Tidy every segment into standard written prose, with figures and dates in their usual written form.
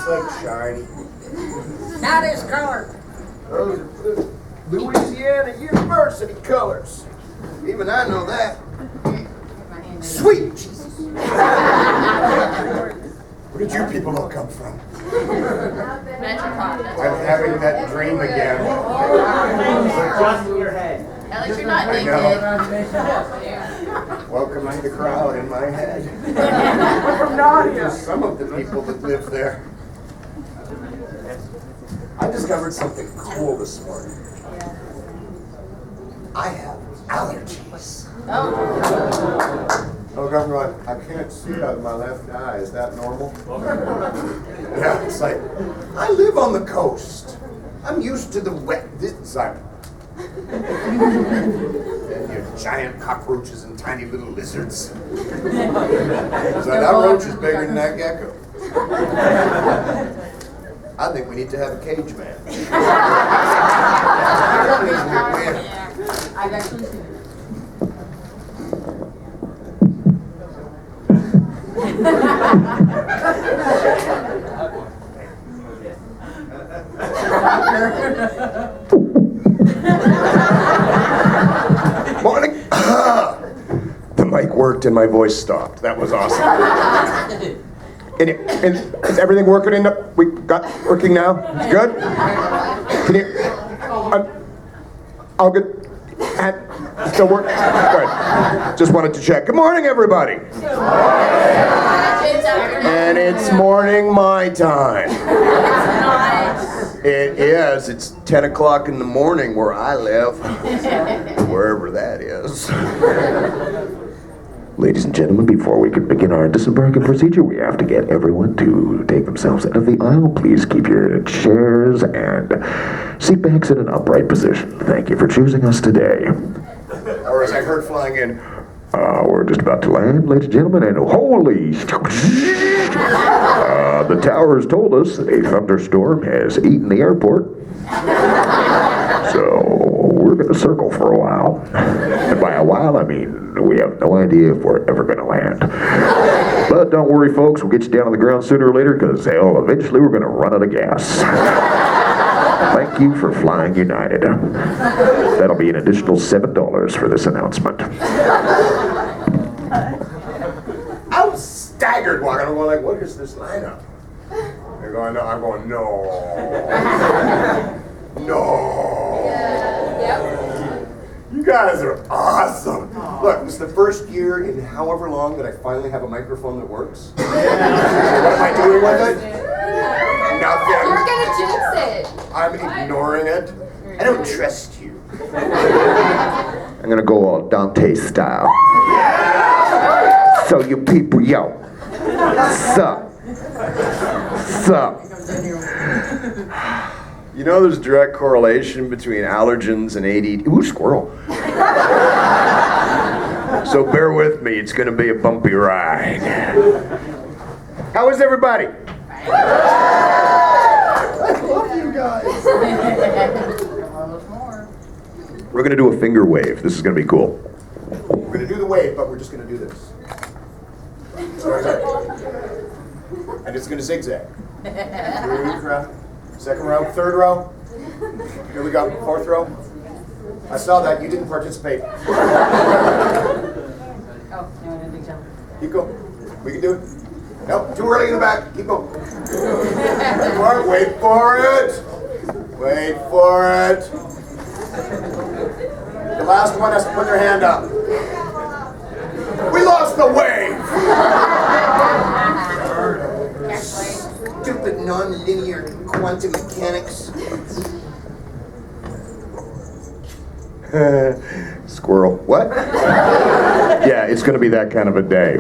like shiny. Not his color. Those are Louisiana University colors. Even I know that. Sweet Jesus. Where did you people all come from? I'm having that dream again. Just in your head. At least you're not I naked. Welcome to the crowd in my head. From Nadia. Just some of the people that live there. I discovered something cool this morning. I have allergies. Oh, everyone, I can't see out of my left eye. Is that normal? Yeah, it's like, I live on the coast. I'm used to the wet this side. And your giant cockroaches and tiny little lizards. So that roach is bigger than that gecko. I think we need to have a cage man. I've actually seen it. Morning. The mic worked and my voice stopped. That was awesome. And is everything working working now? It's good? Can you? All good. Still work? Good. Just wanted to check. Good morning, everybody. And it's morning my time. It is. It's 10 o'clock in the morning where I live. Wherever that is. Ladies and gentlemen, before we can begin our disembarking procedure, we have to get everyone to take themselves out of the aisle. Please keep your chairs and seat backs in an upright position. Thank you for choosing us today. Or as I heard flying in, We're just about to land, ladies and gentlemen, and holy... the tower has told us that a thunderstorm has eaten the airport. So we're going to circle for a while. And by a while, I mean we have no idea if we're ever going to land. But don't worry, folks. We'll get you down on the ground sooner or later because, hell, eventually we're going to run out of gas. Thank you for flying United. That'll be an additional $7 for this announcement. I was staggered walking. I'm going like, what is this lineup? They're going, no. I'm going, no. No. Yep. You guys are awesome. Look, it's the first year in however long that I finally have a microphone that works. So what am I doing with it? Nothing. You're gonna jinx it. I'm ignoring it. I don't trust you. I'm going to go all Dante style. So you people, yo. Sup. You know there's a direct correlation between allergens and ADD. Ooh, squirrel. So bear with me, it's going to be a bumpy ride. How is everybody? I love you guys. We're going to do a finger wave. This is going to be cool. We're going to do the wave, but we're just going to do this. Sorry. And it's going to zigzag. First row, second row, third row. Here we go, fourth row. I saw that, you didn't participate. Oh, no, I didn't think so. Keep going. We can do it. Nope, too early in the back. Keep going. Wait for it. Wait for it. The last one has to put their hand up. We lost the wave. Stupid non-linear quantum mechanics. Squirrel. What? Yeah, it's going to be that kind of a day.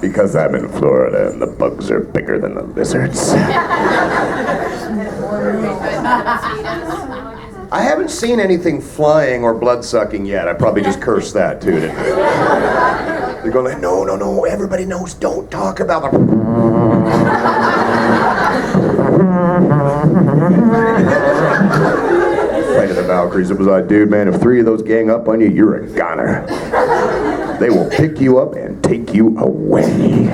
Because I'm in Florida and the bugs are bigger than the lizards. I haven't seen anything flying or blood-sucking yet. I probably just cursed that too, didn't I? They're going like, no, everybody knows, don't talk about them. Flight of the Valkyries, it was like, dude, man, if 3 of those gang up on you, you're a goner. They will pick you up and take you away.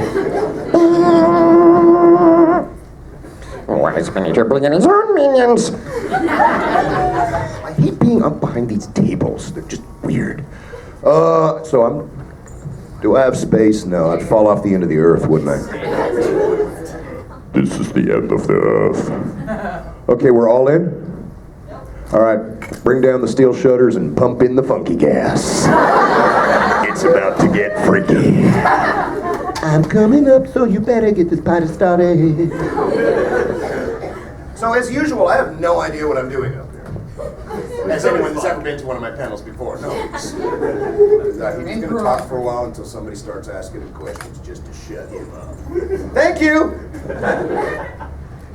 why is Miniature bringing his own minions? I hate being up behind these tables. They're just weird. Do I have space? No, I'd fall off the end of the earth, wouldn't I? This is the end of the earth. Okay, we're all in? All right, bring down the steel shutters and pump in the funky gas. It's about to get freaky. I'm coming up, so you better get this party started. So as usual, I have no idea what I'm doing up here. As anyone that's ever been to one of my panels before knows. He's going to talk for a while until somebody starts asking him questions just to shut him up. Thank you!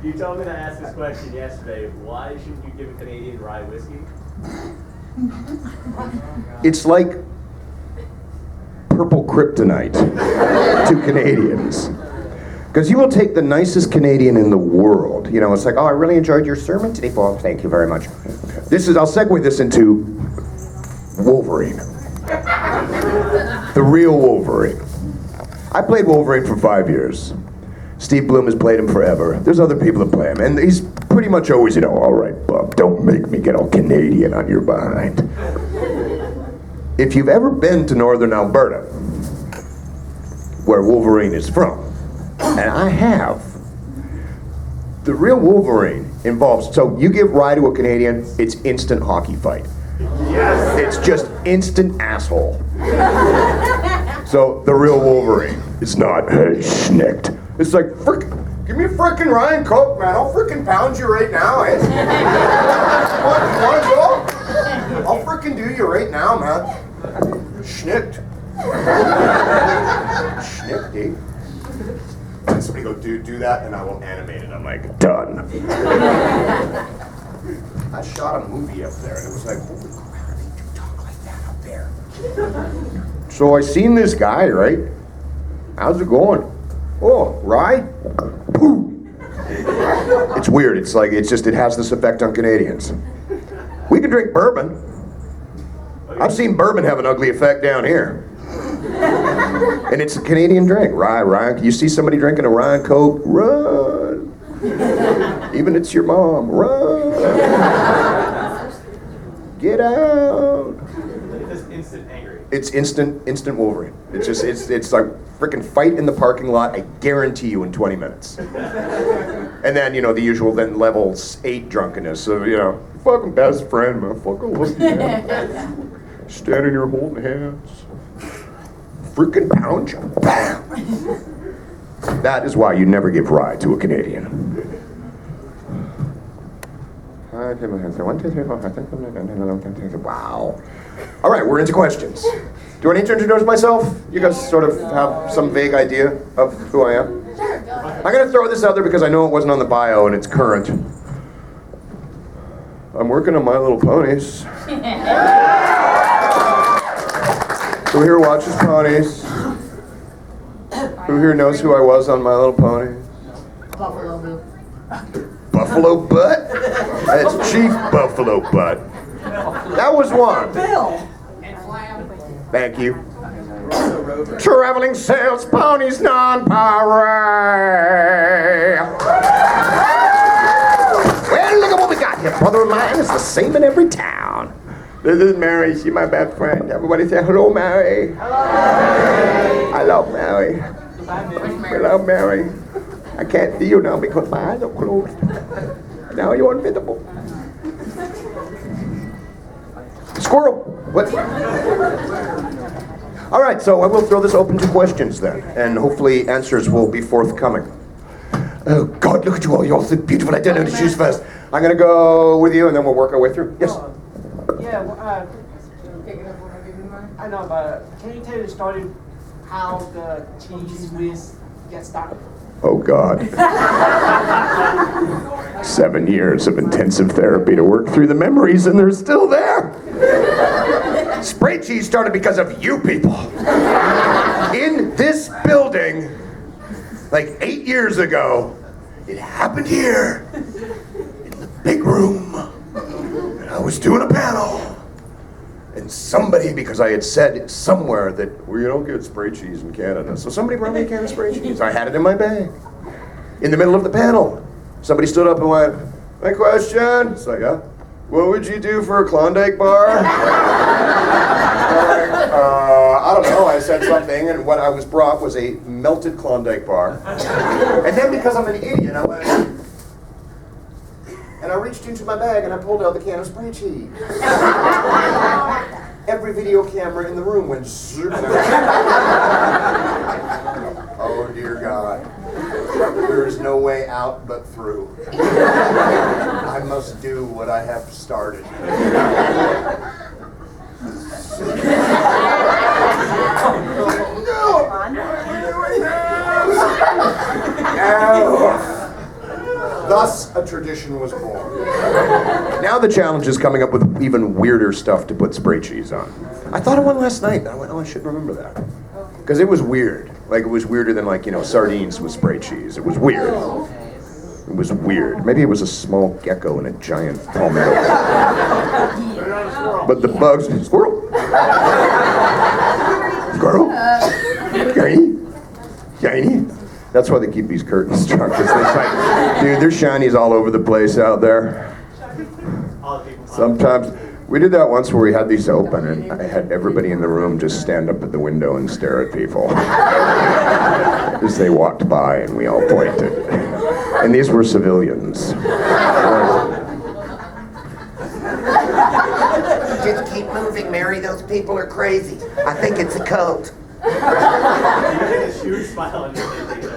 You told me to ask this question yesterday. Why shouldn't you give a Canadian rye whiskey? It's like purple kryptonite to Canadians. Because you will take the nicest Canadian in the world. You know, it's like, oh, I really enjoyed your sermon today, Bob. Thank you very much. I'll segue this into Wolverine. The real Wolverine. I played Wolverine for 5 years. Steve Bloom has played him forever. There's other people that play him. And he's pretty much always, all right, Bob, don't make me get all Canadian on your behind. If you've ever been to northern Alberta, where Wolverine is from, and I have, the real Wolverine involves, so you give rye to a Canadian, it's instant hockey fight. Yes. It's just instant asshole. So the real Wolverine is not, hey, schnicked. It's like, give me a frickin' rye and Coke, man. I'll frickin' pound you right now, eh? You wanna go? I'll frickin' do you right now, man. Schnicked. Schnicked, eh? And somebody go, do that, and I will animate it. I'm like, done. I shot a movie up there, and it was like, holy crap, they do talk like that up there. So I seen this guy, right? How's it going? Oh, rye? Pooh. It's weird. It has this effect on Canadians. We can drink bourbon. I've seen bourbon have an ugly effect down here. And it's a Canadian drink. Rye. You see somebody drinking a rye and Coke, run. Even it's your mom, run. Get out. It's just instant angry. It's instant Wolverine. It's like freaking fight in the parking lot. I guarantee you in 20 minutes. And then the usual then level 8 drunkenness. So fucking best friend, man. Fucking look at him. Standing here holding hands. Freaking pound you. Bam. That is why you never give rye to a Canadian. 1, 2, 3, 4, 5, 6, 7, 8, 9, wow. All right, we're into questions. Do I need to introduce myself? You guys sort of have some vague idea of who I am? I'm going to throw this out there because I know it wasn't on the bio and it's current. I'm working on My Little Ponies. Who here watches ponies? Who here knows who I was on My Little Ponies? Buffalo Bill. Buffalo Butt? That's Chief Buffalo Butt. That was one. Bill. Thank you. Traveling sales ponies non-power. Well, look at what we got here. Brother of mine is the same in every town. This is Mary. She's my best friend. Everybody say hello, Mary. Hello. I love Mary. I love Mary. I can't see you now because my eyes are closed. Now you're invisible. Squirrel. What? All right, so I will throw this open to questions then, and hopefully answers will be forthcoming. Oh God, look at you all. You're all so beautiful. I didn't know to choose first. I'm gonna go with you, and then we'll work our way through. Yes. Yeah, I know, but can you tell the story how the cheese whiz gets started? Oh God. 7 years of intensive therapy to work through the memories, and they're still there. Spray cheese started because of you people. In this building, like 8 years ago, it happened here, in the big room. And I was doing a panel. And somebody, because I had said somewhere that we don't get spray cheese in Canada, so somebody brought me a can of spray cheese. I had it in my bag. In the middle of the panel. Somebody stood up and went, "My question." It's like, yeah. "What would you do for a Klondike bar?" I'm like, I don't know. I said something, and what I was brought was a melted Klondike bar. And then because I'm an idiot, I went, and I reached into my bag and I pulled out the can of spray cheese. Every video camera in the room went zoom. Oh dear God. There is no way out but through. I must do what I have started. Thus, a tradition was born. Now the challenge is coming up with even weirder stuff to put spray cheese on. I thought of one last night, and I went, oh, I should remember that. Because it was weird. Like, it was weirder than, like, you know, sardines with spray cheese. It was weird. It was weird. Maybe it was a small gecko in a giant palmetto. But the bugs... Squirrel! Squirrel! Shiny! Shiny! That's why they keep these curtains struck. Dude, there's shinies all over the place out there. Sometimes... We did that once where we had these open and I had everybody in the room just stand up at the window and stare at people. As they walked by and we all pointed. And these were civilians. Just keep moving, Mary. Those people are crazy. I think it's a cult.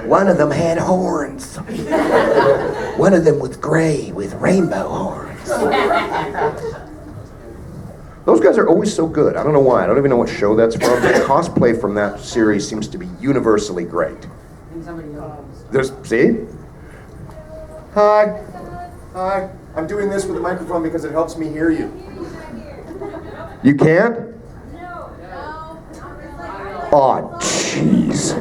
One of them had horns. One of them was gray with rainbow horns. Those guys are always so good. I don't know why. I don't even know what show that's from. But the cosplay from that series seems to be universally great. There's, see? Hi. Hi. I'm doing this with the microphone because it helps me hear you. You can't? No. Oh, jeez.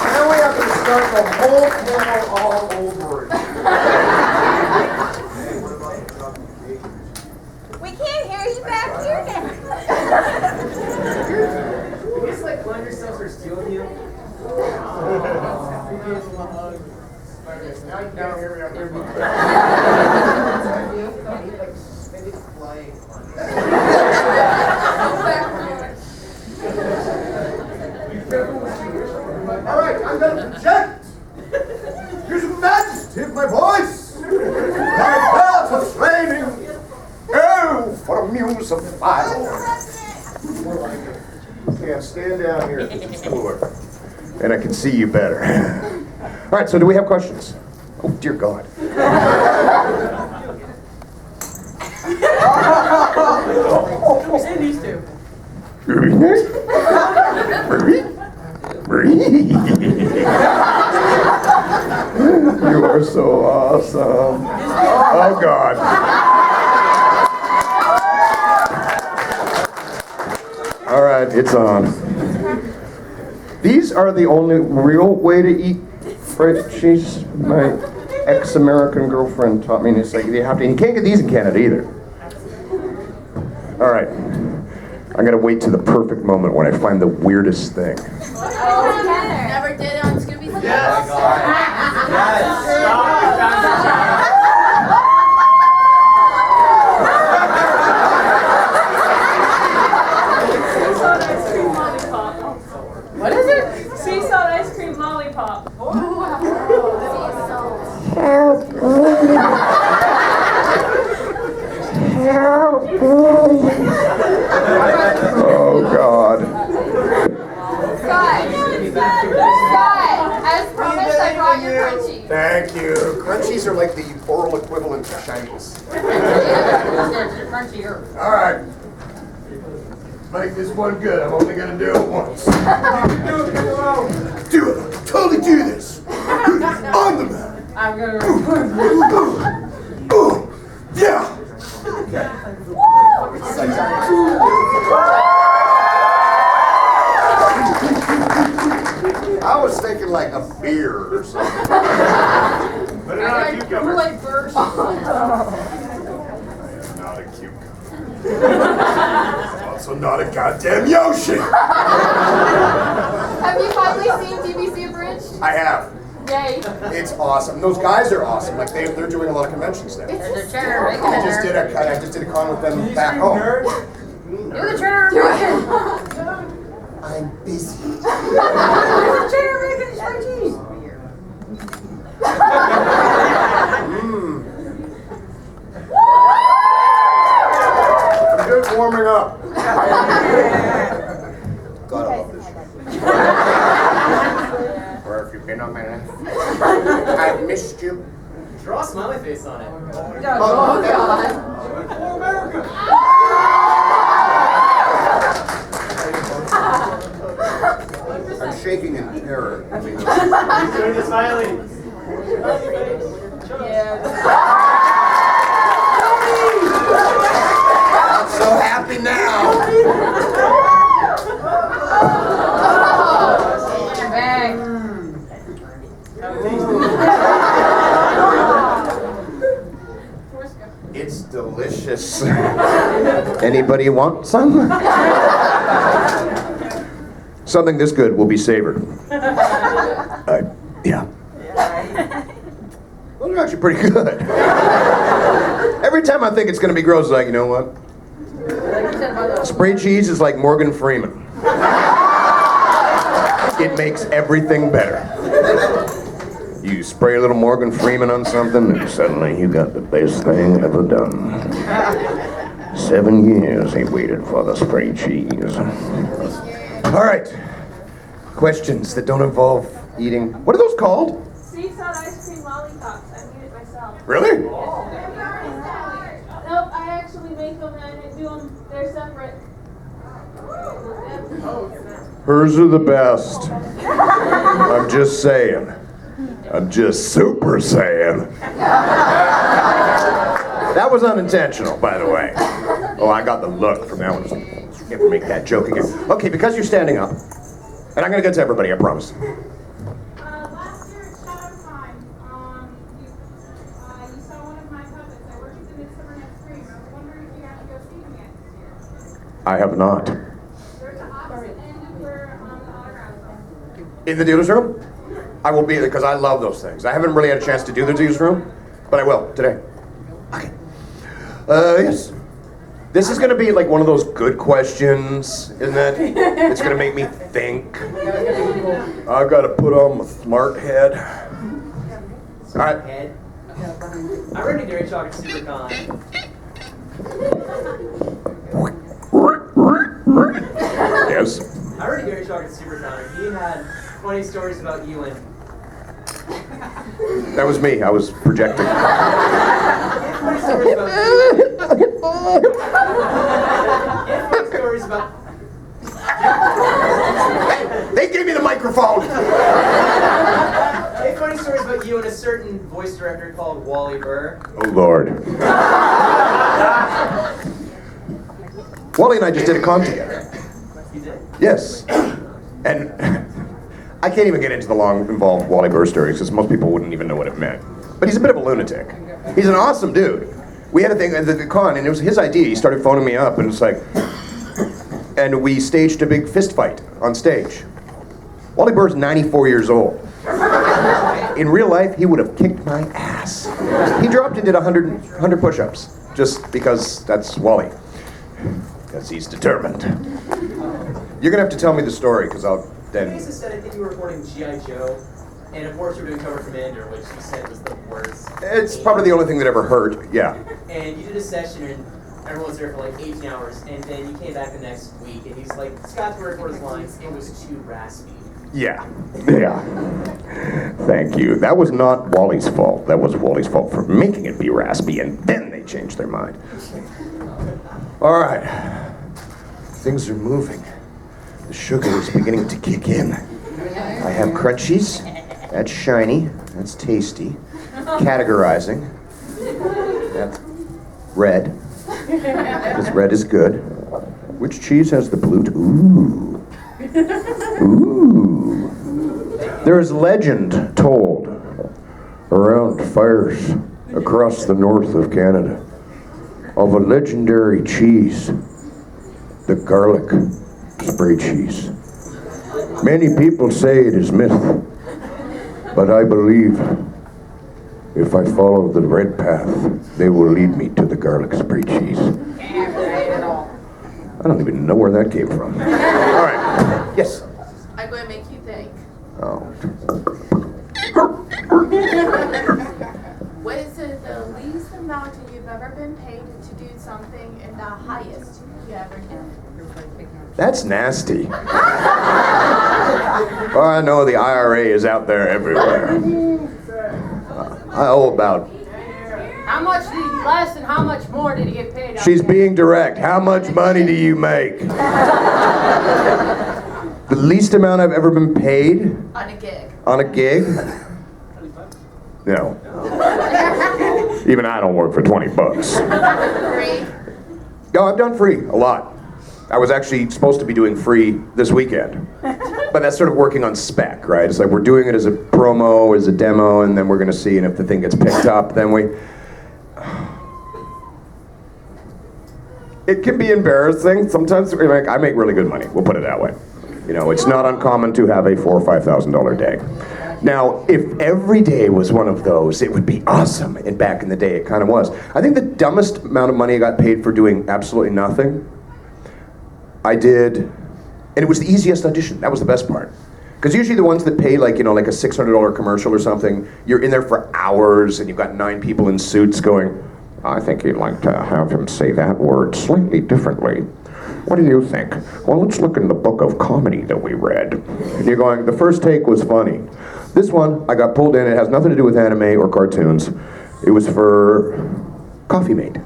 Now we have to start the whole panel all over again. We can't hear you back here now. You guys like blind yourselves or stealing you? Now you can't hear me on your phone. All right, I'm going to project. Here's the majesty of my voice. My bells are flaming. Oh, for a muse of fire. Yeah, stand down here because it's cooler. And I can see you better. All right, so do we have questions? Oh, dear God. We say these two. You are so awesome. Oh, God. All right, it's on. These are the only real way to eat fried cheese. My ex-American girlfriend taught me, and it's like, you have to, and you can't get these in Canada either. All right. I'm gonna wait to the perfect moment when I find the weirdest thing. Never did it on Scooby Snacks. Yes! What is it? Sea salt ice cream lollipop. Help me. Help me. Oh, God. Scott, as promised, I brought you crunchies. Thank you. Crunchies are like the oral equivalent to shinies. Crunchier. All right. Make this one good. I'm only gonna do it once. Do it. Totally do this. On the mat. I'm gonna. Yeah. Okay. I was thinking like a beer or something. Put it on a cucumber. Kool-Aid version. Not a cucumber. also not a goddamn Yoshi. Have you finally seen DBC Abridged? I have. Yay. It's awesome. Those guys are awesome. Like they're doing a lot of conventions there. There's a chair. I just did a con with them back home. You're the chair. I'm busy. You're the chair making short cheese. I'm just warming up. God, I love this shit. Where have you been on my life? I've missed you. Draw a smiley face on it. Oh, God. I'm shaking in terror. Doing the smiley. I'm so happy now. Bang. It's delicious. Anybody want some? Something this good will be savored. Yeah. Those are actually pretty good. Every time I think it's going to be gross, like, you know what? Spray cheese is like Morgan Freeman. It makes everything better. You spray a little Morgan Freeman on something, and suddenly you got the best thing ever done. 7 years he waited for the spray cheese. All right. Questions that don't involve eating. What are those called? Sea salt ice cream lollipops. I made it myself. Really? Nope, I actually make them and I didn't do them. They're separate. Hers are the best. I'm just saying. I'm just super saying. That was unintentional, by the way. Oh, I got the look from that one. Never make that joke again. Okay, because you're standing up, and I'm gonna get to everybody, I promise. Last year at Shadow Time, you saw one of my puppets. I worked at the Midsummer Night's Dream. I was wondering if you got to go see them yet this year. I have not. They're at the opposite end of where the autograph is. In the dealer's room? I will be there because I love those things. I haven't really had a chance to do the dealer's room, but I will today. Okay. Yes. This is going to be like one of those good questions, isn't it? It's going to make me think. I've got to put on my smart head. All right. Head. I read a Dairy Chocolate Supercon. Yes. I read a Dairy Chocolate Supercon. He had funny stories about you and. That was me. I was projecting. Funny stories about you. Funny stories about. They gave me the microphone. Funny stories about you and a certain voice director called Wally Burr. Oh, Lord. Wally and I just did a con together. You did? Yes. And I can't even get into the long, involved Wally Burr stories because most people wouldn't even know what it meant. But he's a bit of a lunatic. He's an awesome dude. We had a thing at the con, and it was his idea. He started phoning me up, and it's like... And we staged a big fist fight on stage. Wally Burr's 94 years old. In real life, he would have kicked my ass. He dropped and did 100 push-ups, just because that's Wally. Because he's determined. You're gonna have to tell me the story, because I'll then... Lisa said I think you were reporting G.I. Joe, and of course you were doing Cover Commander, which she said was the worst. It's probably the only thing that ever hurt, yeah. And you did a session, and everyone was there for like 18 hours, and then you came back the next week, and he's like, Scott's word for his lines, it was too raspy. Yeah. Thank you. That was not Wally's fault. That was Wally's fault for making it be raspy, and then they changed their mind. All right. Things are moving. The sugar is beginning to kick in. I have crunchies. That's shiny. That's tasty. Categorizing. That's red. Because red is good. Which cheese has the blue? Ooh. Ooh. There is legend told around fires across the north of Canada of a legendary cheese the garlic spray cheese. Many people say it is myth, but I believe if I follow the red path, they will lead me to the garlic spray cheese. I don't even know where that came from. All right. Yes. I'm going to make you think. Oh. What is the least amount you've ever been paid to do something and the highest you ever done? That's nasty. Oh, I know the IRA is out there everywhere. I owe about... How much did you less and how much more did you get paid? She's being direct. How much money do you make? The least amount I've ever been paid? On a gig. On a gig? No. Even I don't work for 20 bucks. Free. No, I've done free a lot. I was actually supposed to be doing free this weekend. But that's sort of working on spec, right? It's like we're doing it as a promo, as a demo, and then we're going to see, and if the thing gets picked up, then we... It can be embarrassing. Sometimes I make really good money. We'll put it that way. You know, it's not uncommon to have a $4,000 or $5,000 day. Now, if every day was one of those, it would be awesome. And back in the day, it kind of was. I think the dumbest amount of money I got paid for doing absolutely nothing, I did, and it was the easiest audition. That was the best part. Because usually the ones that pay like, you know, like a $600 commercial or something, you're in there for hours and you've got 9 people in suits going, I think you'd like to have him say that word slightly differently. What do you think? Well, let's look in the book of comedy that we read. And you're going, the first take was funny. This one, I got pulled in. It has nothing to do with anime or cartoons. It was for Coffee Mate.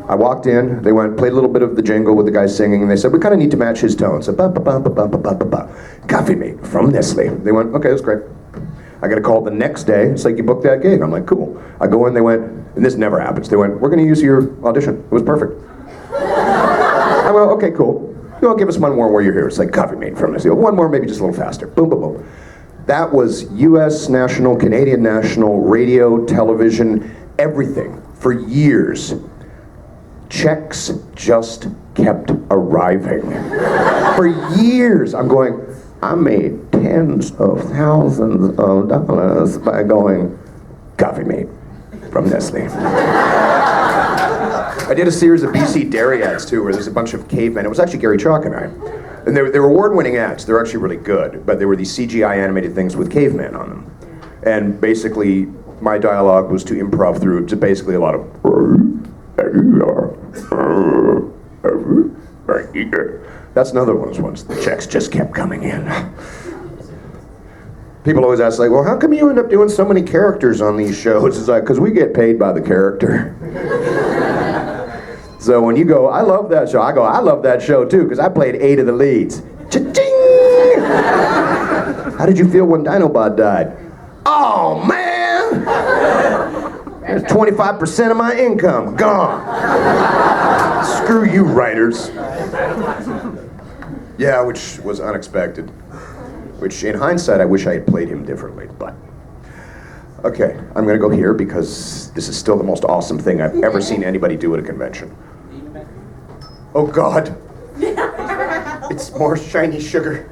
I walked in, they played a little bit of the jingle with the guy singing, and they said, we kind of need to match his tone. So, ba-ba-ba-ba-ba-ba-ba-ba. Coffee Mate from Nestle. They went, okay, that's great. I got a call the next day. It's like, you booked that gig. I'm like, cool. I go in, they went, and this never happens. They went, we're going to use your audition. It was perfect. I went, okay, cool. You know, give us one more while you're here. It's like, Coffee Mate from Nestle. One more, maybe just a little faster. Boom, boom, boom. That was U.S. national, Canadian national, radio, television, everything for years. Checks just kept arriving. For years, I'm going, I made tens of thousands of dollars by going, Coffee Mate from Nestle. I did a series of BC dairy ads too, where there's a bunch of cavemen. It was actually Gary Chalk and I. And they were award-winning ads. They're actually really good, but they were these CGI animated things with cavemen on them. And basically, my dialogue was to improv through to basically a lot of... That's another one of those ones. The checks just kept coming in. People always ask, like, well, how come you end up doing so many characters on these shows? It's like, because we get paid by the character. So when you go, I love that show, I go, I love that show too, because I played 8 of the leads. Cha-ching! How did you feel when Dinobot died? Oh, man! There's 25% of my income gone. Screw you, writers. Yeah, which was unexpected. Which, in hindsight, I wish I had played him differently, but... Okay, I'm gonna go here because this is still the most awesome thing I've ever seen anybody do at a convention. Oh God! It's more shiny sugar.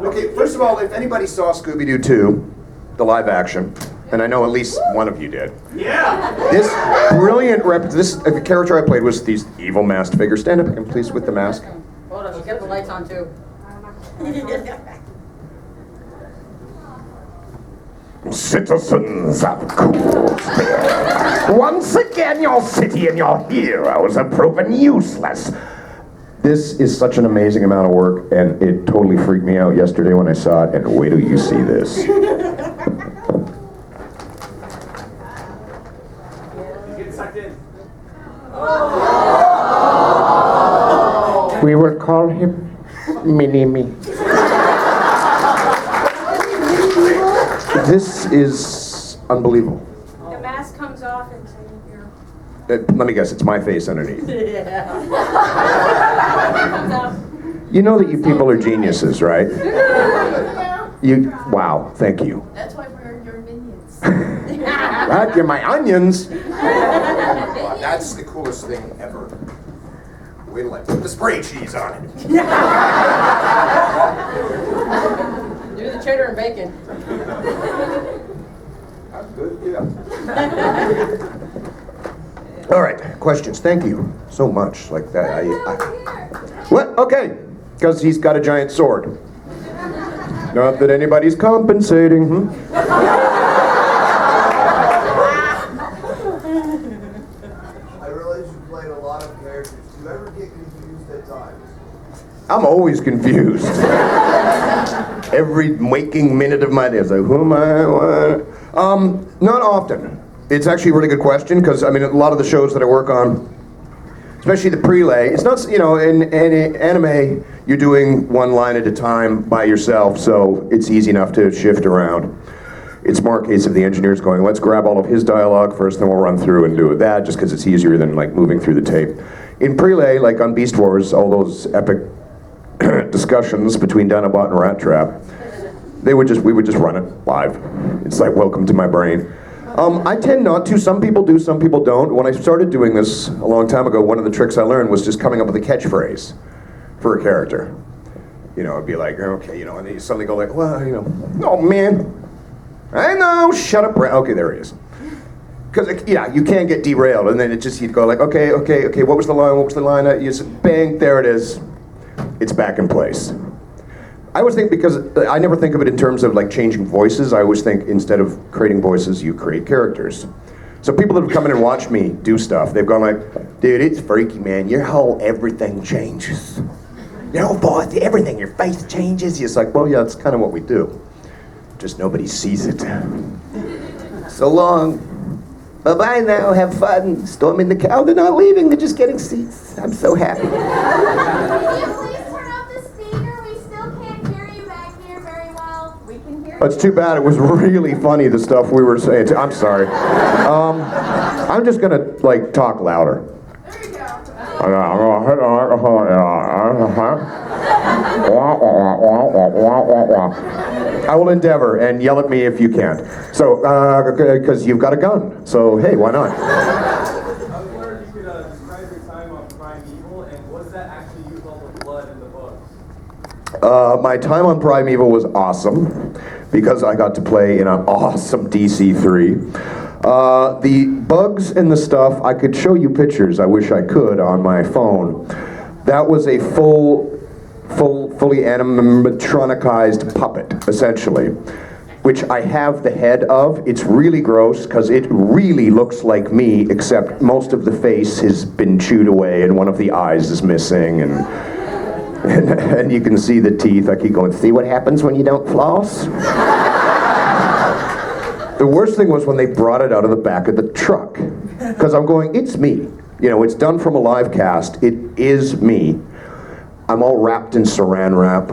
Okay, first of all, if anybody saw Scooby-Doo 2, the live action, and I know at least one of you did. Yeah! This brilliant the character I played was these evil masked figures. Stand up again, please, with the mask. Hold on, we'll get the lights on too. Citizens of Coolsville, once again your city and your heroes have proven useless. This is such an amazing amount of work, and it totally freaked me out yesterday when I saw it, and wait till you see this. We will call him Mini-Me. This is unbelievable. The mask comes off and so you're... Let me guess, it's my face underneath. comes out. You know that you people are geniuses, right? Wow, thank you. That's why we're your minions. Right, you're my onions. That's the coolest thing ever. Wait till I put the spray cheese on it. Do the cheddar and bacon. That's good, yeah. All right, questions. Thank you so much. Like that. What? Okay, because he's got a giant sword. Not that anybody's compensating. I realize you played a lot of characters. Do you ever get confused at times? I'm always confused. Every waking minute of my day, it's like, who am I? What? Not often. It's actually a really good question because I mean, a lot of the shows that I work on, especially the prelay, it's not, you know, in anime, you're doing one line at a time by yourself, so it's easy enough to shift around. It's more a case of the engineers going, let's grab all of his dialogue first, then we'll run through and do that, just because it's easier than like moving through the tape. In prelay, like on Beast Wars, all those epic discussions between Dinobot and Rat Trap, we would just run it live. It's like, welcome to my brain. I tend not to. Some people do, some people don't. When I started doing this a long time ago, one of the tricks I learned was just coming up with a catchphrase for a character. You know, it'd be like, okay, you know, and then you suddenly go like, well, you know, oh man, I know, shut up, okay, there he is. Because, yeah, you can't get derailed, and then it just, you'd go like, okay, what was the line, you said, bang, there it is, it's back in place. I always think, because I never think of it in terms of like changing voices, I always think instead of creating voices, you create characters. So people that have come in and watched me do stuff, they've gone like, dude, it's freaky, man, your whole everything changes. Your whole voice, everything, your face changes. It's like, well, yeah, that's kind of what we do. Just nobody sees it. So long. Bye-bye now, have fun. Storming the cow, they're not leaving, they're just getting seats. I'm so happy. Can you please turn off the speaker? We still can't hear you back here very well. We can hear you. That's too bad, it was really funny, the stuff we were saying. I'm sorry. I'm just gonna, like, talk louder. There you go. I will endeavor, and yell at me if you can't. So, because you've got a gun. So, hey, why not? I was wondering if you could describe your time on Primeval, and was that actually use all the blood in the books? My time on Primeval was awesome, because I got to play in an awesome DC-3. The bugs and the stuff, I could show you pictures, I wish I could, on my phone. That was a fully animatronicized puppet, essentially, which I have the head of. It's really gross, because it really looks like me, except most of the face has been chewed away, and one of the eyes is missing, and you can see the teeth. I keep going, see what happens when you don't floss? The worst thing was when they brought it out of the back of the truck. Because I'm going, it's me. You know, it's done from a live cast. It is me. I'm all wrapped in saran wrap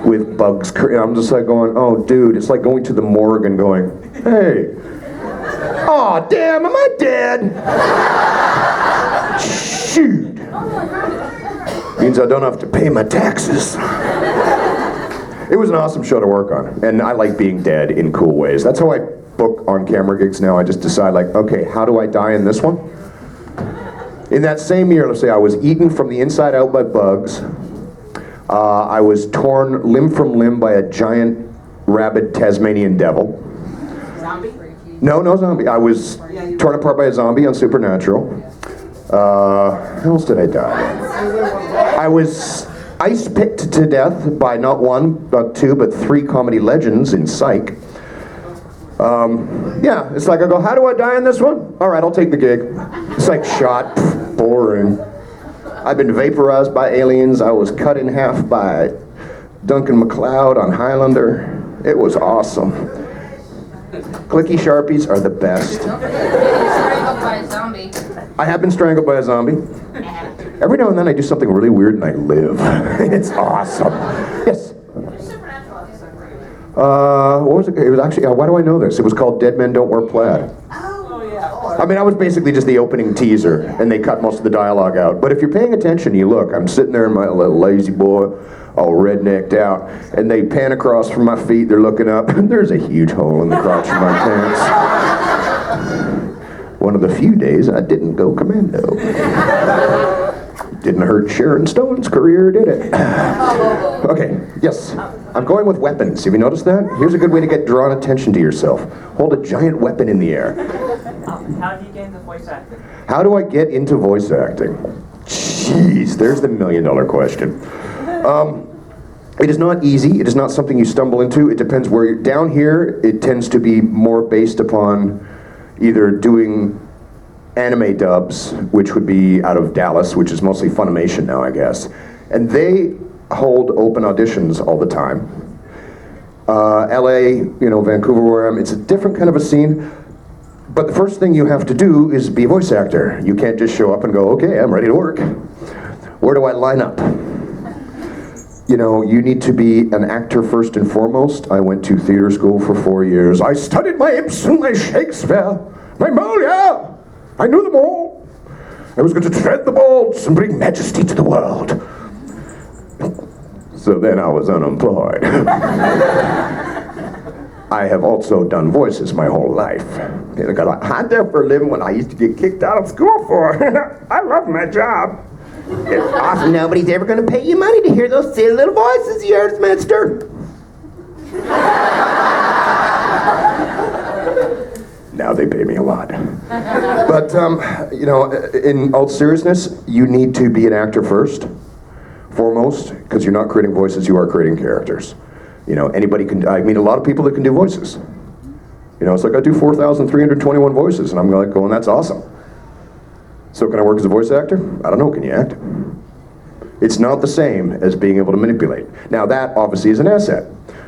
with bugs. I'm just like going, oh, dude, it's like going to the morgue and going, hey. Oh, damn, am I dead? Shoot. Means I don't have to pay my taxes. It was an awesome show to work on, and I like being dead in cool ways. That's how I book on camera gigs now. I just decide, like, okay, how do I die in this one? In that same year, let's say I was eaten from the inside out by bugs. I was torn limb from limb by a giant rabid Tasmanian devil. Zombie? No zombie. I was torn apart by a zombie on Supernatural. How else did I die? I was ice picked to death by not one, not two, but three comedy legends in Psych. Yeah, it's like I go, how do I die in this one? All right, I'll take the gig. It's like shot, boring. I've been vaporized by aliens. I was cut in half by Duncan MacLeod on Highlander. It was awesome. Clicky Sharpies are the best. Strangled by a zombie. I have been strangled by a zombie. Every now and then I do something really weird and I live. It's awesome. Yes? What was it? It was actually, why do I know this? It was called Dead Men Don't Wear Plaid. I mean, I was basically just the opening teaser, and they cut most of the dialogue out. But if you're paying attention, you look, I'm sitting there in my little lazy boy. all rednecked out. And they pan across from my feet, they're looking up, and there's a huge hole in the crotch of my pants. One of the few days I didn't go commando. Didn't hurt Sharon Stone's career, did it? Okay, yes. I'm going with weapons. Have you noticed that? Here's a good way to get drawn attention to yourself. Hold a giant weapon in the air. How do you get into voice acting? How do I get into voice acting? Jeez, there's the $1 million question. It is not easy. It is not something you stumble into. It depends where you're. Down here, it tends to be more based upon either doing anime dubs, which would be out of Dallas, which is mostly Funimation now, I guess. And they hold open auditions all the time. LA, Vancouver, where I am, it's a different kind of a scene. But the first thing you have to do is be a voice actor. You can't just show up and go, okay, I'm ready to work. Where do I line up? You need to be an actor first and foremost. I went to theater school for 4 years. I studied my Ibsen, my Shakespeare, my Molière. I knew them all. I was going to tread the boards and bring majesty to the world. So then I was unemployed. I have also done voices my whole life. I did for a living when I used to get kicked out of school for. I love my job. It's awesome. Nobody's ever going to pay you money to hear those silly little voices of yours, mister. Now they pay me a lot. But, in all seriousness, you need to be an actor first, foremost, because you're not creating voices, you are creating characters. Anybody can, I meet a lot of people that can do voices. It's like I do 4,321 voices, and I'm like going, that's awesome. So can I work as a voice actor? I don't know, can you act? It's not the same as being able to manipulate. Now that obviously is an asset.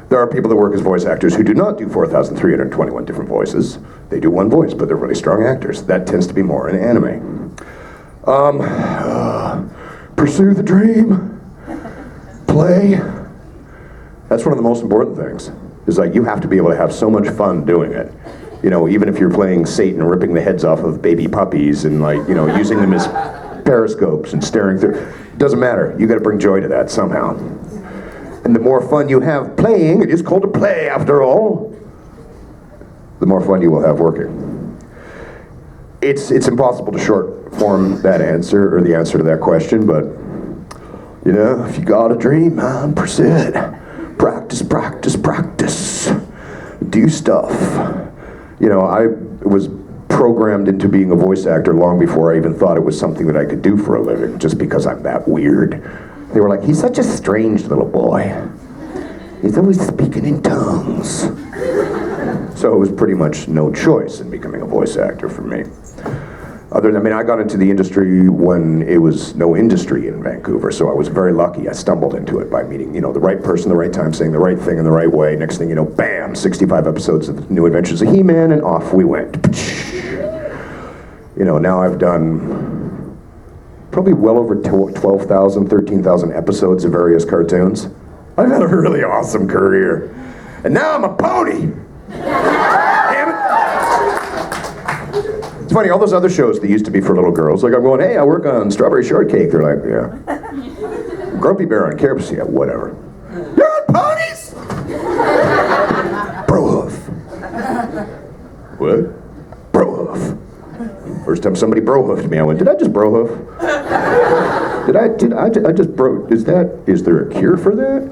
There are people that work as voice actors who do not do 4,321 different voices. They do one voice, but they're really strong actors. That tends to be more in anime. Pursue the dream. Play. That's one of the most important things. Is like you have to be able to have so much fun doing it. Even if you're playing Satan, ripping the heads off of baby puppies and using them as periscopes and staring through. It doesn't matter. You got to bring joy to that somehow. And the more fun you have playing, it is called a play after all, the more fun you will have working. It's impossible to short form that answer, or the answer to that question, but, if you got a dream, man, pursue it. Practice, practice, practice. Do stuff. I was programmed into being a voice actor long before I even thought it was something that I could do for a living, just because I'm that weird. They were like, he's such a strange little boy. He's always speaking in tongues. So it was pretty much no choice in becoming a voice actor for me. I got into the industry when it was no industry in Vancouver, so I was very lucky. I stumbled into it by meeting, the right person, the right time, saying the right thing in the right way. Next thing you know, bam, 65 episodes of The New Adventures of He-Man, and off we went. Now I've done probably well over 12,000, 13,000 episodes of various cartoons. I've had a really awesome career. And now I'm a pony! Damn it! It's funny, all those other shows that used to be for little girls, like I'm going, hey, I work on Strawberry Shortcake. They're like, yeah. Grumpy Bear on Campus, yeah, whatever. You're on ponies? Bro-hoof. What? Bro-hoof. First time somebody bro-hoofed me, I went, did I just bro-hoof? Did I just bro, is there a cure for that?